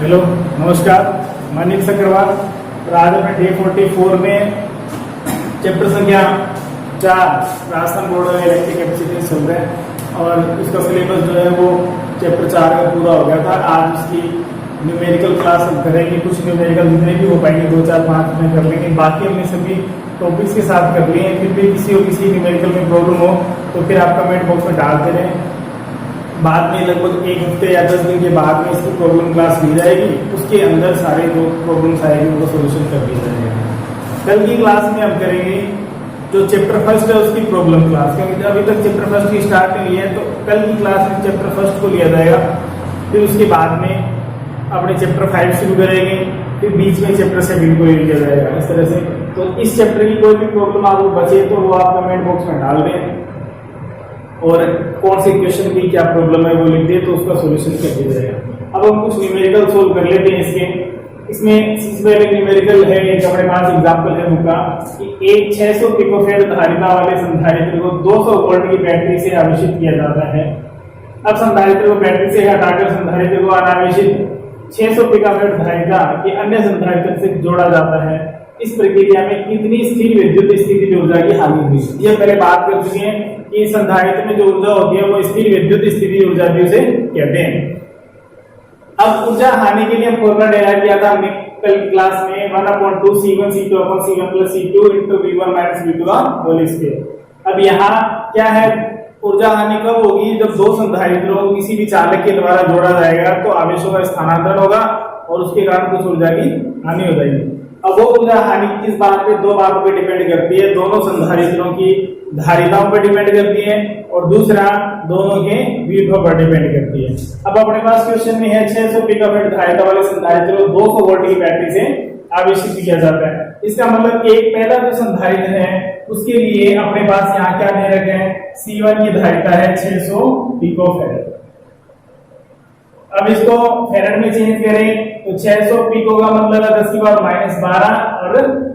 Hello नमस्कार, मैं अनिल सक्करवाल और आज अपने डे 44 में चैप्टर संख्या 4 राजस्थान बोर्ड में इलेक्ट्रिक कैपेसिटी चल रहे हैं और इसका सिलेबस जो है वो चैप्टर 4 का पूरा हो गया था। आज उसकी न्यूमेरिकल क्लास हम करेंगे, कुछ न्यूमेरिकल जितने भी हो पाएंगे 2, 4, 5 में कर लेंगे, बाकी हमने सभी टॉपिक्स के साथ कर लिए हैं। फिर भी किसी को किसी न्यूमेरिकल में प्रॉब्लम हो तो फिर आप कमेंट बॉक्स में डालते रहें। बाद में लगभग 1 हफ्ते या 10 दिन के बाद में इसकी प्रॉब्लम क्लास ली जाएगी, उसके अंदर सारे जो प्रॉब्लम्स आएगी उनको सोल्यूशन कर दिया जाएगा। कल की क्लास में हम करेंगे जो चैप्टर फर्स्ट है उसकी प्रॉब्लम क्लास, क्योंकि अभी तक चैप्टर फर्स्ट की स्टार्ट नहीं है, तो कल की क्लास में चैप्टर फर्स्ट को लिया जाएगा। फिर उसके बाद में अपने चैप्टर 5 शुरू करेंगे, फिर बीच में चैप्टर 7 को लिया जाएगा इस तरह से। तो इस चैप्टर की कोई भी प्रॉब्लम आपको बचे तो वो आप कमेंट बॉक्स में डाल दें और कौन से क्वेश्चन की क्या प्रॉब्लम है वो लिख दे तो उसका सॉल्यूशन कर दिया जाएगा। अब हम कुछ न्यूमेरिकल सोल्व कर लेते हैं इसमें सबसे पहले न्यूमेरिकल है, एक हमारे पास एग्जांपल है उनका कि एक 600 पिकोफैराड धारिता वाले संधारित्र को 200 वोल्ट की बैटरी से आवेशित किया जाता है। अब संधारित्र को बैटरी से हटाकर संधारित्र को अनावेशित 600 पिकोफैराड धारिता के अन्य संधारित्र से जोड़ा जाता है। इस प्रक्रिया में कितनी स्थिर विद्युत स्थिति ऊर्जा की हानि हुई? ये पहले बात कर चुके हैं कि संधारित्र में जो ऊर्जा होती है वो स्थिर विद्युत स्थिति ऊर्जा भी उसे कहते हैं। अब ऊर्जा हानि के लिए हम फॉर्मूला डेराइव किया था हमने कल क्लास में 1/2 C1 C2 C1 + C2 × V1 - V2 का होल स्क्वायर। अब यहाँ क्या है, ऊर्जा हानि कब होगी? जब दो संधारित्रों को किसी भी चालक के द्वारा जोड़ा जाएगा तो आवेशों का स्थानांतरण होगा और उसके कारण कुछ ऊर्जा की हानि हो जाएगी। अब वो ऊर्जा हानि किस बात पे? दो बातों पे डिपेंड करती है, दोनों संधारित्रों की धारिताओं पर डिपेंड करती है और दूसरा दोनों के विभव पर डिपेंड करती है। अब अपने पास क्वेश्चन में है 600 पिकोफैराड धारिता वाले संधारित्र को 200 वोल्ट की बैटरी से आवेशित किया जाता है। इसका मतलब एक पहला जो संधारित्र है उसके लिए अपने पास यहाँ क्या दे रखे हैं, C1 की धारिता है 600 पिकोफैराड। अब इसको फैराड में चेंज करें तो 600 पिको का मतलब है 10⁻12 और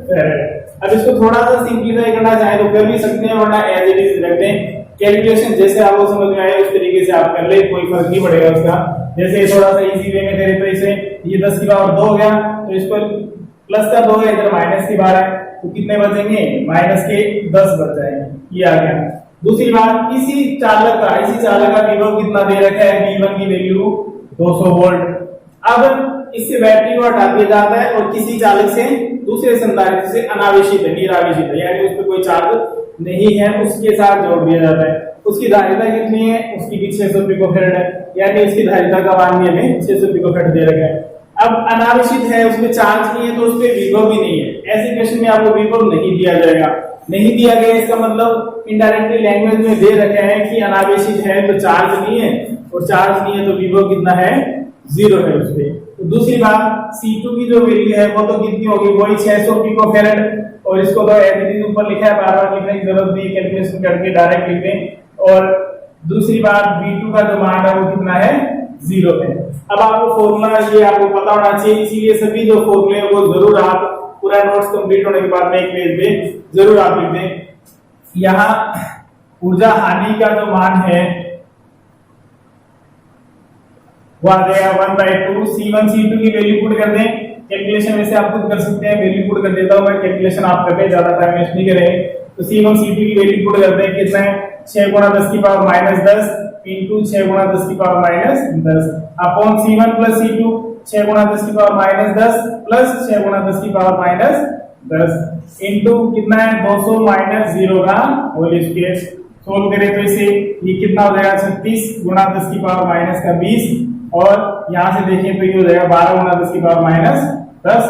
फैराड। अब इसको थोड़ा सा सिंपलीफाई करना चाहे तो कर भी सकते हैं, वरना एज इट इज रख दें। कैलकुलेशन जैसे आपको समझ में आए उस तरीके से आप कर ले, कोई फर्क नहीं पड़ेगा उसका। जैसे थोड़ा सा इजी वे में करें तो इसे ये 10⁻2 हो गया, तो इसको प्लस का 2 है, इधर माइनस की 12 है, तो कितने बचेंगे? माइनस के 10 बच जाएंगे। ये आ गया। दूसरी बात, इसी चालक का विभव कितना दे रखा है? V1 की वैल्यू 200 वोल्ट। अब इससे बैटरी को हटा दिया जाता है और किसी चालक से दूसरे संधारित्र से अनावेशित है, निरावेशित है, यानी उस पर कोई चार्ज नहीं है, उसके साथ जोड़ दिया जाता है। उसकी धारिता कितनी है? उसकी भी 600 पिकोफैराड है, यानी इसकी धारिता का मान भी हमें 600 पिकोफैराड दे रखा है। अब अनावेशित है, उसमें चार्ज नहीं है तो उसपे विभव भी नहीं है। ऐसे क्वेश्चन में आपको विभव नहीं दिया जाएगा। नहीं दिया गया इसका मतलब इनडायरेक्टली लैंग्वेज में दे रखे हैं कि अनावेशित है तो चार्ज नहीं है, और चार्ज नहीं है तो विभव कितना है? 0 है उसपे। तो दूसरी बात, C2 की जो वैल्यू है वो तो कितनी होगी? वही 600 पिकोफैराड, और इसको तो एज ऊपर लिखा है, बार-बार लिखने की जरूरत नहीं, कैलकुलेशन करके डायरेक्ट लिख दें। और दूसरी बात, V2 का जो मान है वो कितना है? 0 है। अब आपको फॉर्मूला ये आपको पता होना चाहिए, इसीलिए सभी जो फॉर्मूले हैं वो जरूर आप पूरा नोट्स कंप्लीट होने के बाद में एक पेज पे जरूर आप लिख दें। यहाँ ऊर्जा हानि का जो मान है वो आ जाएगा 1/2 C1 C2 की वैल्यू पुट कर दें। कैलकुलेशन वैसे आप खुद कर सकते हैं, वैल्यू पुट कर देता हूं मैं, कैलकुलेशन आप कर ले, ज्यादा टाइम वेस्ट नहीं करेंगे। तो C1 C2 की वैल्यू पुट कर दें, कितना है? 6 × 10⁻−10 into 6 × 10⁻−10 upon C1 + C2 6 × 10⁻−10 plus 6 × 10⁻−10 into कितना है? 200 - 0 का होल स्क्वायर। सोल्व करें तो इसे ये कितना हो जाएगा? 36 × 10⁻−20 और यहां से देखें तो ये हो जाएगा 12 × 10⁻10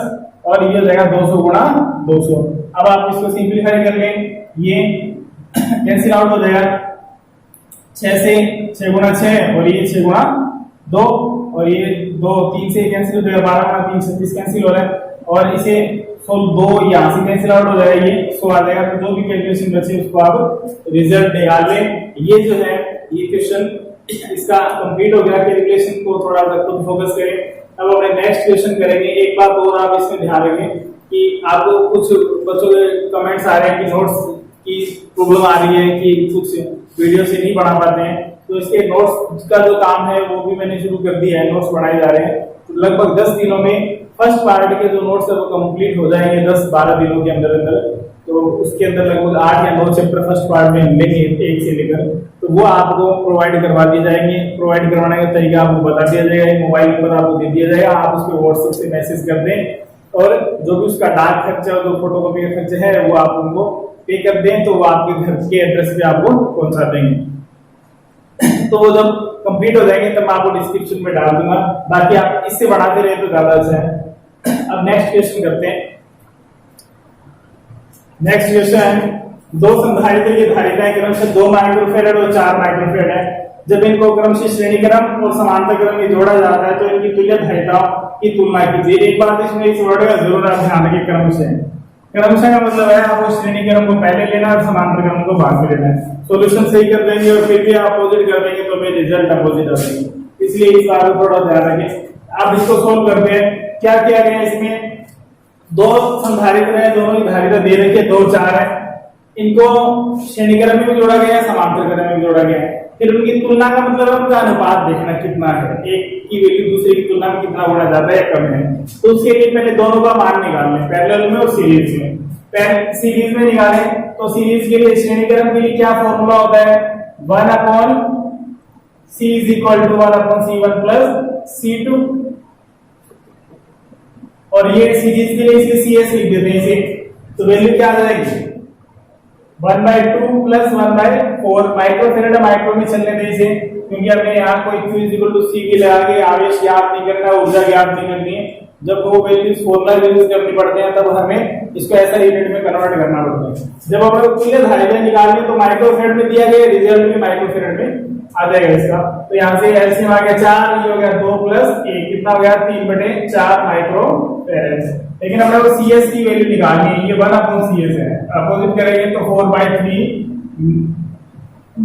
और ये हो जाएगा 200 × 200। अब आप इसको सिंपलीफाई कर लें, ये कैंसिल आउट हो जाएगा, 6 से 6 × 6 और ये 6 × 2 और ये 2 3 से कैंसिल हो जाएगा, 12 × 3 36 कैंसिल हो रहा है, और इसे 2 यहाँ से कैंसिल आउट हो जाएगा, ये 100 आ जाएगा। तो जो भी कैलकुलेशन बचे उसको आप रिजल्ट निकाल लें। ये जो है ये क्वेश्चन इसका कंप्लीट हो गया। कैलकुलेशन को थोड़ा सा खुद फोकस करें। अब अपने नेक्स्ट क्वेश्चन करेंगे। एक बात और आप इसमें ध्यान रखें कि आपको कुछ बच्चों के कमेंट्स आ रहे हैं कि नोट्स की प्रॉब्लम आ रही है कि कुछ वीडियो से नहीं पढ़ा पाते हैं, तो तो इसके नोट्स का जो काम है वो भी मैंने शुरू कर दिया है, नोट्स बढ़ाए जा रहे हैं। तो लगभग 10 दिनों में फर्स्ट पार्ट के जो नोट्स है वो कंप्लीट हो जाएंगे 10-12 दिनों के अंदर अंदर। तो उसके अंदर लगभग 8 या 9 चैप्टर फर्स्ट पार्ट में मिलेंगे एक से लेकर, तो वो आपको प्रोवाइड करवा दिए जाएंगे। प्रोवाइड करवाने का तरीका आपको बता दिया जाएगा, मोबाइल नंबर आपको दे दिया जाएगा, आप उस पर व्हाट्सएप से मैसेज कर दें और जो भी उसका डाक खर्चा जो फोटोकॉपी का खर्चा है वो आप उनको पे कर दें, तो वो आपके घर के एड्रेस पे आपको पहुंचा देंगे। तो वो जब कंप्लीट हो जाएंगे तब मैं आपको डिस्क्रिप्शन में डाल दूंगा, बाकी आप इससे बढ़ाते रहे तो ज्यादा अच्छा है। अब नेक्स्ट क्वेश्चन करते हैं। नेक्स्ट क्वेश्चन है, दो संधारित्र की धारिताएं क्रमशः 2 माइक्रोफैरड और 4 माइक्रोफैरड है। जब इनको क्रमशः श्रेणी क्रम और समांतर क्रम में जोड़ा जाता है तो इनकी तुल्य धारिताओं की तुलना कीजिए। एक बात इसमें इस वर्ड का जरूर आप ध्यान रखिए, क्रमशः। क्रमशः का मतलब है आपको श्रेणी क्रम को पहले लेना और समांतर क्रम को बाद में लेना है। सॉल्यूशन सही कर देंगे और फिर भी आप अपोजिट कर देंगे तो फिर रिजल्ट अपोजिट आ जाएगा, इसलिए इस बात को थोड़ा ध्यान रखें। आप इसको सोल्व करते हैं। क्या किया गया इसमें, दो संधारित्र है, दोनों की धारिता दे रखी है 2, 4 है। इनको श्रेणी क्रम में भी जोड़ा गया है, समांतर क्रम में भी जोड़ा गया है। फिर उनकी तुलना का मतलब उनका अनुपात देखना कितना है, एक की वैल्यू दूसरे की तुलना में कितना गुना ज्यादा है कम है। तो उसके लिए पहले दोनों का मान निकाल लें, पैरेलल में और सीरीज में। सीरीज में निकालें तो सीरीज के लिए श्रेणी क्रम के लिए क्या फॉर्मूला होता है, 1/c = 1/c1 + c2। और ये सीरीज के लिए इसे CS लिख देते हैं इसे, तो वैल्यू क्या आ जाएगी 1/2 + 1/4 माइक्रोफैरड। माइक्रो में चलने दें इसे, क्योंकि हमने यहाँ कोई Q = C के लिए आगे आवेश ज्ञात नहीं करना, ऊर्जा ज्ञात नहीं करनी है। जब वो वैल्यूज फॉर्मूला यूज करनी पड़ते हैं तब हमें इसको ऐसा यूनिट में कन्वर्ट करना पड़ता है। जब हमें तुल्य धारिता निकालनी तो माइक्रोफैरड में दिया गया, रिजल्ट में माइक्रोफैरड में आ जाएगा इसका। तो यहाँ से एलसीएम आ गया 4, ये हो गया 2 + 1, कितना हो गया 3/4 माइक्रोफैरड। लेकिन हमें वो CS की वैल्यू निकालनी है, ये 1/CS है, अपोजिट करेंगे तो 4/3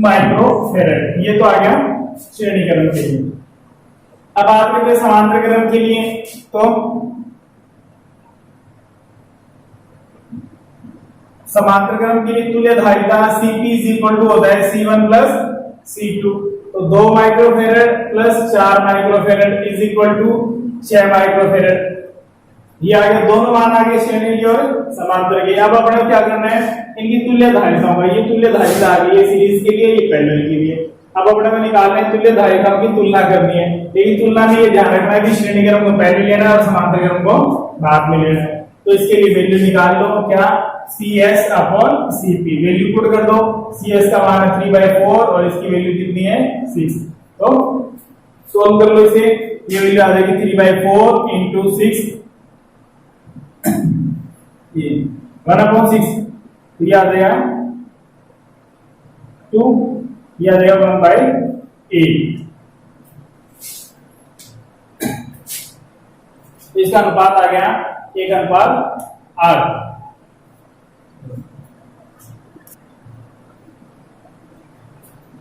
माइक्रोफैरड। ये तो आ गया श्रेणी क्रम के लिए। अब बात करते हैं समांतर क्रम के लिए। तो समांतर क्रम के लिए तुल्य धारिता Cp = होता है C1 + C2। तो 2 माइक्रोफैरड + 4 माइक्रोफैरड = 6 माइक्रोफैरड। ये आ गया, दोनों मान आ गए श्रेणी की और समांतर के। अब अपने क्या करना है, इनकी तुल्य धारिताओं का, ये तुल्य धारिता आ गई है सीरीज के लिए, ये पैरेलल के लिए। अब अपने को निकालना है तुल्य धारिताओं की तुलना करनी है, लेकिन तुलना में ये ध्यान रखना है कि श्रेणी क्रम को पहले लेना है और समांतर क्रम को बाद में लेना है। तो इसके लिए वैल्यू निकाल दो, क्या CS/Cp, वैल्यू पुट कर दो। CS का मान है 3/4 और इसकी वैल्यू कितनी है 6। तो सोल्व कर लो इसे, ये वैल्यू आ जाएगी 3/4 × 6, ये 1/6, ये आ जाएगा 2, ये आ जाएगा 1/8। इसका अनुपात आ गया 1/8।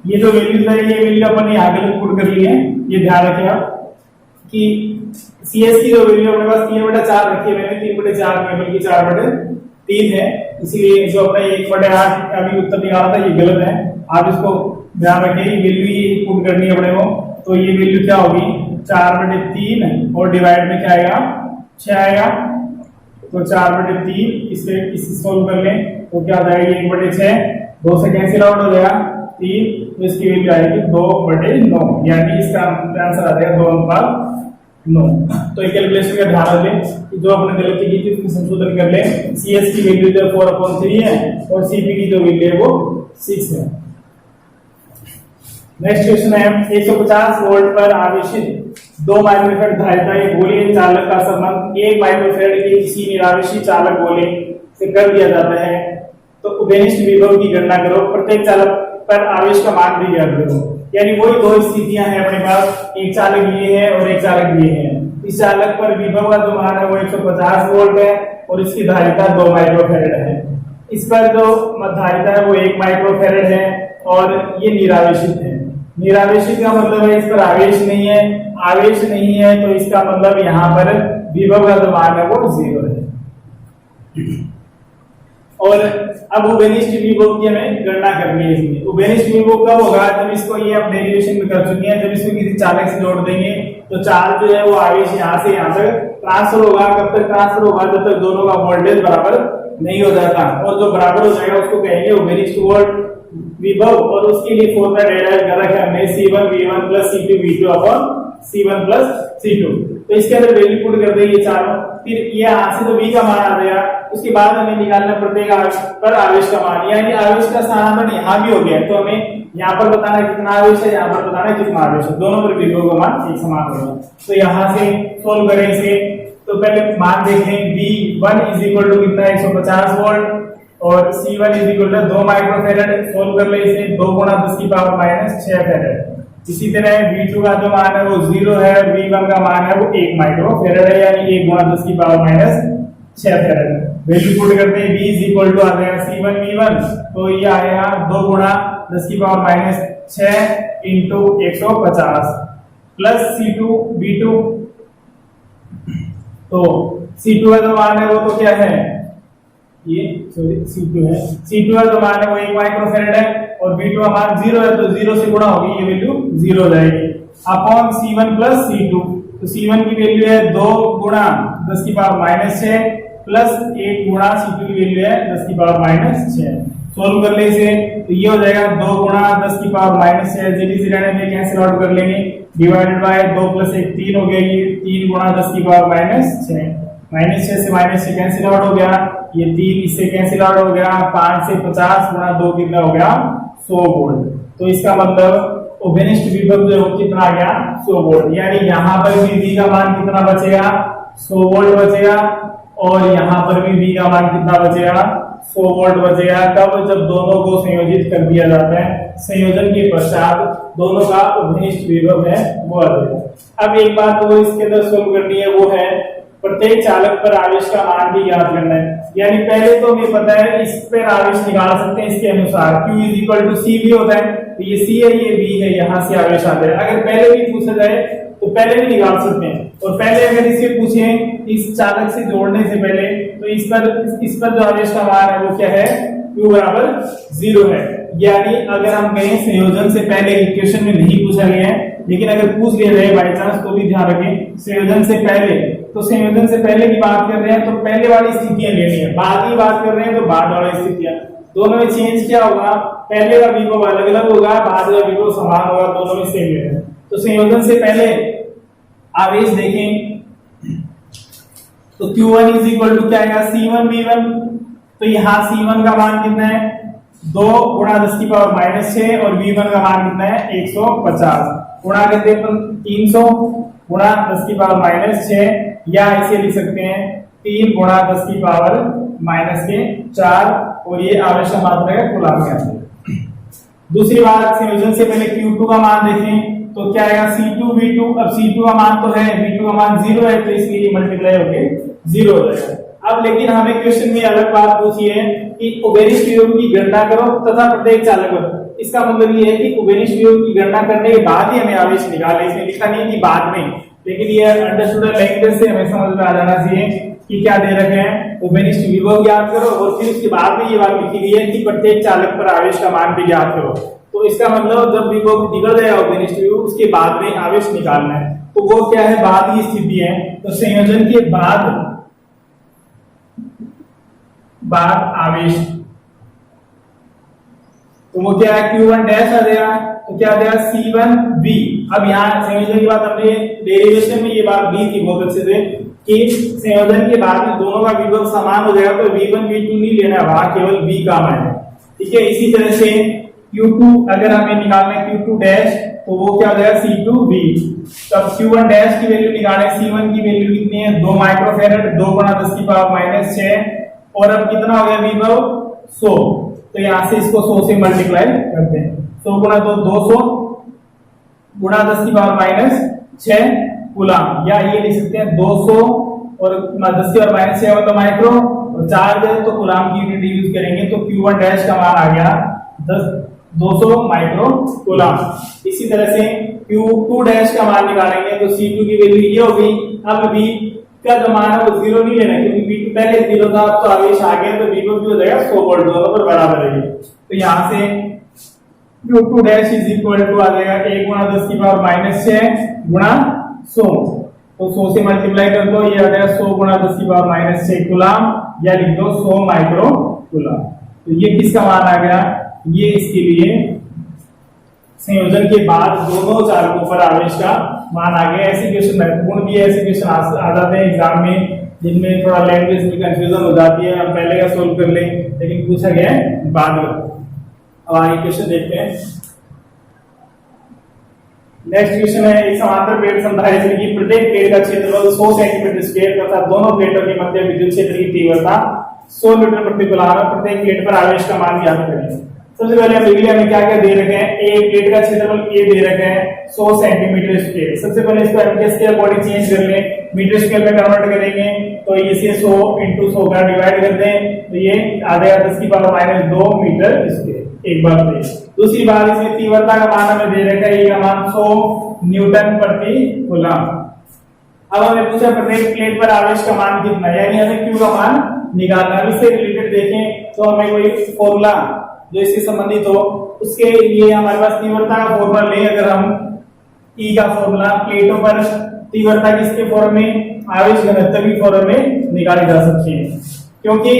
ये जो वैल्यूज है ये वैल्यू अपन यहाँ के पुट कर ली है। ये ध्यान रखिए आप कि CS की जो वैल्यू अपने पास 3/4 रखी है, मैंने 3/4 में, बल्कि 4/3 है, इसलिए जो अपने 1/8 अभी उत्तर निकाला था ये गलत है। आप इसको ध्यान रखिए, वैल्यू ये पुट करनी है अपने को। तो ये वैल्यू क्या होगी 4/3 और डिवाइड में क्या आएगा 6 आएगा। तो 4/3 इसे सोल्व कर लें तो क्या आ जाएगा 1/6, 2 से कैंसिल आउट हो जाएगा 3, तो इसकी वैल्यू आएगी 2/9, यानी इसका आंसर आ जाएगा 2/9। तो एक कैलकुलेशन का ध्यान रखें कि जो अपने गलती की थी उसको संशोधन कर लें। CS की वैल्यू जो 4/3 है और CP की जो वैल्यू है वो 6 है। नेक्स्ट क्वेश्चन है, 150 वोल्ट पर आवेशित 2 माइक्रोफैरड धारिता एक गोलीय चालक का संबंध 1 माइक्रोफैरड के किसी निरावेशी चालक गोले से कर दिया जाता है। तो उभयनिष्ठ विभव की गणना करो, प्रत्येक चालक पर आवेश का मान भी ज्ञात करो। यानी वही 2 स्थितियां हैं अपने पास, एक चालक ये है और एक चालक ये है। इस चालक पर विभव का जो मान है वो 150 वोल्ट है और इसकी धारिता 2 माइक्रोफैरड है। इस पर जो धारिता है वो 1 माइक्रोफैरड है और ये निरावेशित है। निरावेशित का मतलब है इस पर आवेश नहीं है, आवेश नहीं है तो इसका मतलब यहाँ पर विभव का जो मान है वो 0 है। और अब उबेनिस्ट विभव की हमें गणना करनी है इसमें। उबेनिस्ट विभव कब होगा, जब इसको ये आप डेरिवेशन में कर चुके हैं, जब इसको किसी चालक से जोड़ देंगे तो चार्ज जो है वो आवेश यहाँ से यहाँ तक ट्रांसफर होगा। कब तक ट्रांसफर होगा, जब तक दोनों का वोल्टेज बराबर नहीं हो जाता, और जो बराबर हो जाएगा उसको कहेंगे उबेनिस्ट वोल्ट विभव। और उसके लिए फॉर्मूला डेराइव कर रखा है हमने C1 V1 plus C2 V2 upon C1 plus C2। तो इसके अंदर वैल्यू पुट कर देंगे चारों, फिर ये यहाँ से तो V का मान आ गया, उसके बाद हमें निकालना प्रत्येक पर आवेश का मान, यानी आवेश का स्थानांतरण यहाँ भी हो गया, तो हमें यहाँ पर बताना कितना आवेश है, यहाँ पर बताना कितना आवेश है, दोनों पर विभव का मान एक समान होगा। तो यहाँ से सोल्व करें इसे, तो पहले मान देखें V1 इज इक्वल टू कितना है 150 वोल्ट, और C1 is equal to 2 microfarad. Solve कर ले इसे, 2 गुणा 10 की पावर माइनस 6 फैरड। इसी तरह V2 का जो मान है वो 0 है, V1 का मान है वो 1 माइक्रोफैरड है, यानी 1 गुणा 10 की power minus 6 farad. Value put करते हैं, V इज इक्वल टू आ जाएगा C1 V1, तो ये आएगा 2 गुणा 10 की power minus 6 into 150 plus C2 V2। तो C2 का जो मान है वो तो क्या है, ये सॉरी C2 है, C2 का जो मान है वो 1 माइक्रोफैरड है, और V2 का मान 0 है, तो 0 से गुणा होगी, ये वैल्यू 0 हो जाएगी अपॉन C1 प्लस C2। तो C1 की वैल्यू है 2 गुणा 10 की पावर माइनस 6 प्लस 1 गुणा C2 की वैल्यू है 10 की पावर माइनस 6। सोल्व कर ले इसे, तो ये हो जाएगा 2 गुणा 10 की पावर माइनस 6, जेडी रहने में कैंसिल आउट कर लेंगे, डिवाइडेड बाय 2 प्लस 1 3 हो गया, ये 3 गुणा 10 की पावर माइनस 6, माइनस 6 से माइनस 6 कैंसिल आउट हो गया, ये 3 इससे कैंसिल आउट हो गया, 5 से 50 गुणा 2 कितना हो गया 100 वोल्ट। तो इसका मतलब उबेनिस्ट विभव जो कितना आ गया 100 वोल्ट, यानी यहाँ पर भी V का मान कितना बचेगा 100 वोल्ट बचेगा, और यहाँ पर भी V का मान कितना बचेगा 100 वोल्ट बचेगा। कब, जब दोनों को संयोजित कर दिया जाता है, संयोजन के पश्चात दोनों का उबेनिस्ट विभव है वो आ जाएगा। अब एक बात वो इसके अंदर सोल्व करनी है, वो है प्रत्येक चालक पर आवेश का मान भी ज्ञात करना है। यानी पहले तो हमें पता है इस पर आवेश निकाल सकते हैं इसके अनुसार, Q is equal to C भी होता है, तो ये C है ये V है, यहाँ से आवेश आता है। अगर पहले भी पूछा जाए तो पहले भी निकाल सकते हैं, और पहले अगर इसे पूछे इस चालक से जोड़ने से पहले, तो इस पर जो आवेश का मान है वो क्या है, Q बराबर 0 है। यानी अगर हम कहें संयोजन से पहले, इक्वेशन में नहीं पूछा गया है लेकिन अगर पूछ लिया जाए बाई चांस, तो भी ध्यान रखें संयोजन से पहले, तो संयोजन से पहले की बात कर रहे हैं तो पहले वाली स्थितियां लेनी है, बाद की बात कर रहे हैं तो बाद वाली स्थितियां, दोनों में चेंज क्या होगा, पहले का विभव अलग अलग होगा, बाद का विभव समान होगा, दोनों में सेम है। तो संयोजन से पहले आवेश देखें तो Q1 इज इक्वल टू क्या आएगा C1 V1, तो यहाँ C1 का मान कितना है 2 गुणा 10 की पावर माइनस 6, और V1 का मान कितना है 150, गुणा करते हैं 300 गुणा 10 की पावर माइनस 6, या इसे लिख सकते हैं 3 गुणा 10 की पावर माइनस के 4, और ये आवेश का मात्रा है कूलम के अंदर। दूसरी बात, संयोजन से पहले Q2 का मान देखें तो क्या आएगा C2 V2। अब C2 का मान तो है, V2 का मान 0 है, तो इसलिए मल्टीप्लाई होके 0 हो जाएगा। अब लेकिन हमें क्वेश्चन में अलग बात पूछी है कि उबेनिस्ट विभव की गणना करो तथा प्रत्येक चालक पर। इसका मतलब ये है कि उबेनिस्ट विभव की गणना करने के बाद ही हमें आवेश निकाले, इसमें लिखा नहीं कि बाद में, लेकिन ये अंडरस्टूड लैंग्वेज से हमें समझ में आ जाना चाहिए कि क्या दे रखे हैं, उबेनिस्ट विभव ज्ञात करो, और फिर उसके बाद में ये बात लिखी गई है कि प्रत्येक चालक पर आवेश का मान भी ज्ञात करो। तो इसका मतलब जब विभव निकल जाएगा उबेनिस्ट विभव, उसके बाद में आवेश निकालना है, तो वो क्या है, बाद की स्थिति है। तो संयोजन के बाद आवेश, तो वो क्या है Q1 डैश आ जाएगा, तो क्या आ जाएगा C1 V। अब यहाँ संयोजन के बाद हमने डेरिवेशन में ये बात दी थी बहुत अच्छे से कि संयोजन के बाद में दोनों का विभव समान हो जाएगा, तो V1 V2 नहीं लेना, वहां केवल V का मान है, ठीक है। इसी तरह से Q2 अगर हमें निकालना है Q2 डैश, तो वो क्या हो जाएगा C2 V। तब Q1 डैश की वैल्यू निकालें, C1 की वैल्यू कितनी है 2 माइक्रोफैरड, 2 गुणा 10 की पावर माइनस 6, और अब कितना हो गया विभव 100, तो यहाँ से इसको 100 से मल्टीप्लाई करते हैं, 100 गुणा 200 गुणा 10 की पावर माइनस 6 कूलम, या ये लिख सकते हैं 200 और 10 की पावर माइनस 6 मतलब माइक्रो, और चार्ज है तो कूलम की यूनिट यूज करेंगे, तो Q1 डैश का मान आ गया 200 माइक्रो कूलम। इसी तरह से Q2 डैश का मान निकालेंगे तो C2 की वैल्यू ये होगी। अब भी इसका जो मान है वो 0 नहीं लेना, क्योंकि V2 पहले 0 था, तो आवेश आ गया, तो V2 भी हो जाएगा 100 वोल्ट, दोनों पर बराबर है। तो यहाँ से Q2 dash is equal to आ जाएगा 1 गुणा 10 की पावर -6 गुणा 100, तो 100 से मल्टीप्लाई कर दो, ये आ जाएगा 100 गुणा 10 की पावर -6 कूलम, या लिख दो 100 माइक्रो कूलम। तो ये किसका मान आ गया, ये इसके लिए संयोजन के बाद दोनों चालकों पर आवेश का मान आ गया। ऐसे क्वेश्चन महत्वपूर्ण भी है, ऐसे क्वेश्चन आ जाते हैं एग्जाम में जिनमें थोड़ा लैंग्वेज में कंफ्यूजन हो जाती है, हम पहले का सोल्व कर लें, लेकिन पूछा गया है बाद में। अब आगे क्वेश्चन देखते हैं। नेक्स्ट क्वेश्चन है, एक समांतर प्लेट संधारित्र की प्रत्येक प्लेट का क्षेत्रफल 100 सेंटीमीटर स्क्वायर तथा दोनों प्लेटों के मध्य विद्युत क्षेत्र की तीव्रता 100 मीटर प्रति कूलम, प्रत्येक प्लेट पर आवेश का मान ज्ञात करें। सबसे पहले हम देख लिया हमें क्या क्या दे रखे हैं, एक प्लेट का क्षेत्रफल ए दे रखे हैं 100 सेंटीमीटर स्क्वायर। सबसे पहले इसको एमकेएस के अकॉर्डिंग चेंज कर लें, मीटर स्क्वायर में कन्वर्ट करेंगे, तो इसे 100 × 100 का डिवाइड कर दें, तो ये आ जाएगा 10 की पावर -2 मीटर स्क्वायर। एक बात है। दूसरी बात, इसमें तीव्रता का मान हमें दे रखा है, ये मान 100 न्यूटन प्रति कूलम। अब हमें पूछा प्रत्येक प्लेट पर आवेश का मान कितना है, यानी हमें Q का मान निकालना है। इससे रिलेटेड देखें तो हमें कोई फॉर्मूला जो इससे संबंधित हो, उसके लिए हमारे पास तीव्रता का फॉर्मूला ले, अगर हम E का फॉर्मूला प्लेटों पर तीव्रता किसके फॉर्म में, आवेश घनत्व की फॉर्म में निकाली जा सकती है। क्योंकि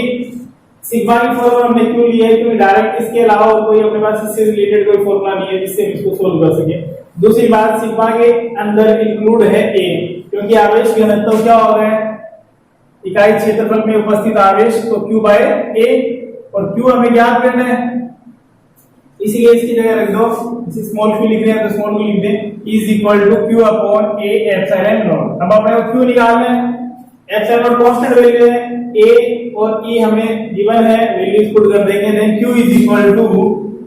सिग्मा की फॉर्मूला हमने क्यों लिया है, क्योंकि डायरेक्ट इसके अलावा कोई अपने पास इससे रिलेटेड कोई फॉर्मूला नहीं है जिससे इसको सोल्व कर सके। दूसरी बात, सिग्मा के अंदर इंक्लूड है A, क्योंकि आवेश घनत्व क्या होगा, इकाई क्षेत्रफल में उपस्थित आवेश, तो Q/A, और Q हमें ज्ञात करना है, इसीलिए इसकी जगह रख दो, इसे स्मॉल q लिख रहे हैं तो स्मॉल q लिख दें, is equal to Q/A epsilon naught. अब अपने को Q निकालना है, एप्सिलॉन नॉट कांस्टेंट वैल्यू है, A और E हमें गिवन है, वैल्यूज पुट कर देंगे, then Q is equal to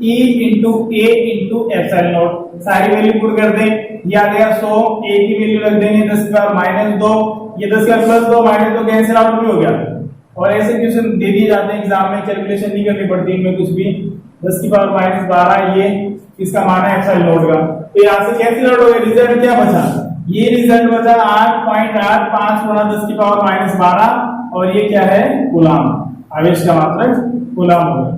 E × A × epsilon naught, सारी वैल्यू पुट कर दें, ये आ जाएगा 100, A की वैल्यू रख देंगे 10 की पावर -2, ये 10 का +2 -2 कैंसिल आउट भी हो गया। और ऐसे क्वेश्चन दे दिए जाते हैं एग्जाम में, कैलकुलेशन नहीं करनी पड़ती इनमें कुछ भी, 10 की पावर -12 ये इसका मान है एप्सिलॉन नॉट का, तो यहां से कैंसिल आउट हो गया, रिजल्ट क्या बचा, ये रिजल्ट बचा 8.85 गुणा 10 की पावर -12, और ये क्या है, कूलम, आवेश का मात्रक कूलम होगा।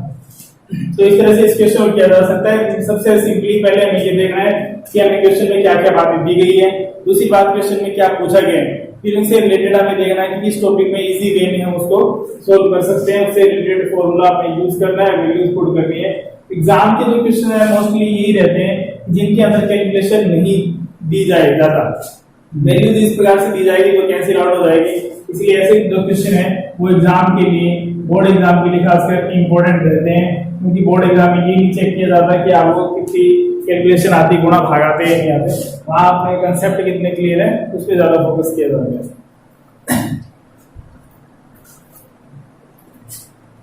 तो इस तरह से इस क्वेश्चन को किया जा सकता है। सबसे सिंपली पहले हमें ये देखना है कि हमें क्वेश्चन में क्या क्या बातें दी गई है, दूसरी बात क्वेश्चन में क्या पूछा गया है, फिर उनसे रिलेटेड हमें देखना है कि इस टॉपिक में इजी वे में हम उसको सोल्व कर सकते हैं, उससे रिलेटेड फॉर्मूला हमें यूज करना है, वैल्यूज पुट करनी है। एग्जाम के जो क्वेश्चन है मोस्टली यही रहते हैं जिनके अंदर कैलकुलेशन नहीं दी जाए, ज्यादा वैल्यूज इस प्रकार से दी जाएगी तो कैंसिल आउट हो जाएगी, इसलिए ऐसे जो क्वेश्चन है वो एग्जाम के लिए, बोर्ड एग्जाम के लिए खासकर इंपॉर्टेंट रहते हैं, क्योंकि बोर्ड एग्जाम में ये नहीं चेक किया जाता कि आपको कितनी कैलकुलेशन आती, गुणा भाग आते हैं नहीं आते, वहां अपने कंसेप्ट कितने क्लियर है उस पर ज्यादा फोकस किया जाता है।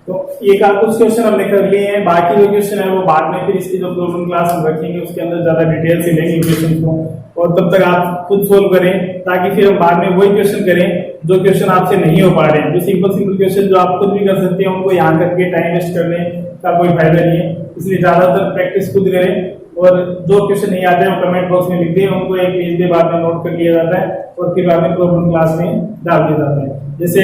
तो ये कुछ क्वेश्चन हमने कर लिए हैं, बाकी जो क्वेश्चन है वो बाद में फिर इसकी जो प्रॉब्लम क्लास हम रखेंगे उसके अंदर ज्यादा डिटेल से लेंगे क्वेश्चन को, और तब तक आप खुद सोल्व करें, ताकि फिर हम बाद में वही क्वेश्चन करें जो क्वेश्चन आपसे नहीं हो पा रहे हैं। जो सिंपल क्वेश्चन जो आप खुद भी कर सकते हैं उनको यहाँ करके टाइम वेस्ट करने का कोई फायदा नहीं है, इसलिए ज्यादातर प्रैक्टिस खुद करें, और जो क्वेश्चन नहीं आते हैं वो कमेंट बॉक्स में लिख दें, उनको एक पेज के बाद में नोट कर लिया जाता है और फिर बाद में प्रॉब्लम क्लास में डाल दिया जाता है। जैसे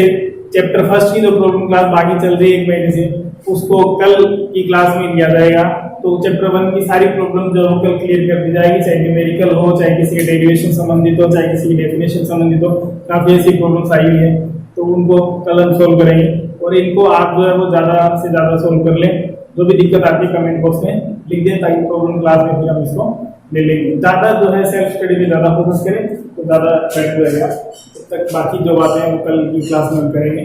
चैप्टर फर्स्ट की जो प्रॉब्लम क्लास बाकी चल रही है 1 महीने से, उसको कल की क्लास में लिया जाएगा, तो चैप्टर 1 की सारी प्रॉब्लम जो कल क्लियर कर दी जाएगी, चाहे न्यूमेरिकल हो, चाहे किसी के डेरिवेशन संबंधित हो, चाहे किसी की डेफिनेशन संबंधित हो, काफी ऐसी प्रॉब्लम्स आई हुई है, तो उनको कल हम सोल्व करेंगे, और इनको आप जो है वो ज्यादा से ज्यादा सोल्व कर लें, जो भी दिक्कत आती है कमेंट बॉक्स में लिख दें, ताकि प्रॉब्लम क्लास में फिर हम इसको ले लेंगे। ज्यादा जो है सेल्फ स्टडी पे ज्यादा फोकस करें तो ज्यादा बेटर रहेगा। तब तक बाकी जो बातें हैं वो कल की क्लास में हम करेंगे।